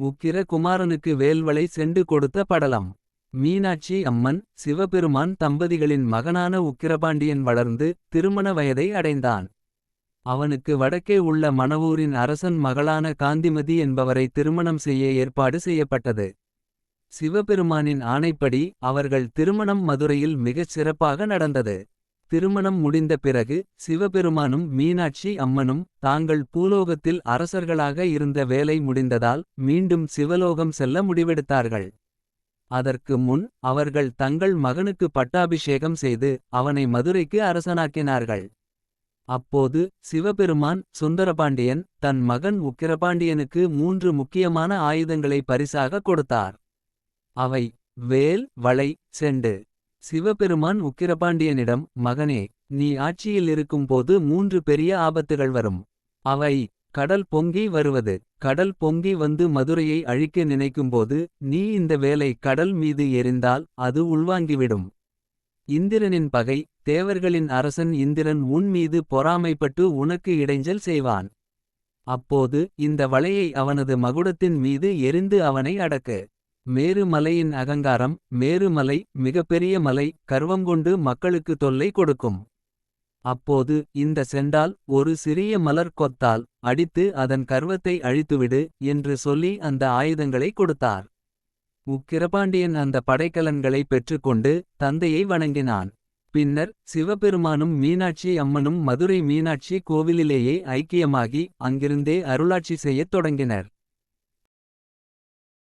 உக்கிர குமாரனுக்கு வேல்வளை செண்டு கொடுத்த படலம். மீனாட்சி அம்மன் சிவபெருமான் தம்பதிகளின் மகனான உக்கிரபாண்டியன் வளர்ந்து திருமண வயதை அடைந்தான். அவனுக்கு வடக்கே உள்ள மணவூரின் அரசன் மகளான காந்திமதி என்பவரை திருமணம் செய்ய ஏற்பாடு செய்யப்பட்டது. சிவபெருமானின் ஆணைப்படி அவர்கள் திருமணம் மதுரையில் மிகச் சிறப்பாக நடந்தது. திருமணம் முடிந்த பிறகு சிவபெருமானும் மீனாட்சி அம்மனும் தாங்கள் பூலோகத்தில் அரசர்களாக இருந்த வேலை முடிந்ததால் மீண்டும் சிவலோகம் செல்ல முடிவெடுத்தார்கள். அதற்கு முன் அவர்கள் தங்கள் மகனுக்கு பட்டாபிஷேகம் செய்து அவனை மதுரைக்கு அரசனாக்கினார்கள். அப்போது சிவபெருமான் சுந்தரபாண்டியன் தன் மகன் உக்கிரபாண்டியனுக்கு 3 முக்கியமான ஆயுதங்களை பரிசாக கொடுத்தார். அவை வேல் வளை செண்டு. சிவபெருமான் உக்கிரபாண்டியனிடம், மகனே, நீ ஆட்சியில் இருக்கும்போது 3 பெரிய ஆபத்துகள் வரும். அவை கடல் பொங்கி வருவது. கடல் பொங்கி வந்து மதுரையை அழிக்க நினைக்கும்போது நீ இந்த வேலை கடல் மீது எறிந்தால் அது உள்வாங்கிவிடும். இந்திரனின் பகை. தேவர்களின் அரசன் இந்திரன் உன் மீது பொறாமைப்பட்டு உனக்கு இடைஞ்சல் செய்வான். அப்போது இந்த வளையை அவனது மகுடத்தின் மீது எறிந்து அவனை அடக்கு. மேரு மலையின் அகங்காரம். மேரு மலை மிகப்பெரிய மலை, கர்வங்கொண்டு மக்களுக்கு தொல்லை கொடுக்கும். அப்போது இந்த செண்டால் ஒரு சிறிய மலர் கொத்தால் அடித்து அதன் கர்வத்தை அழித்துவிடு என்று சொல்லி அந்த ஆயுதங்களை கொடுத்தார். உக்கிரபாண்டியன் அந்த படைக்கலன்களை பெற்றுக்கொண்டு தந்தையை வணங்கினான். பின்னர் சிவபெருமானும் மீனாட்சி அம்மனும் மதுரை மீனாட்சி கோவிலிலேயே ஐக்கியமாகி அங்கிருந்தே அருளாட்சி செய்யத் தொடங்கினர்.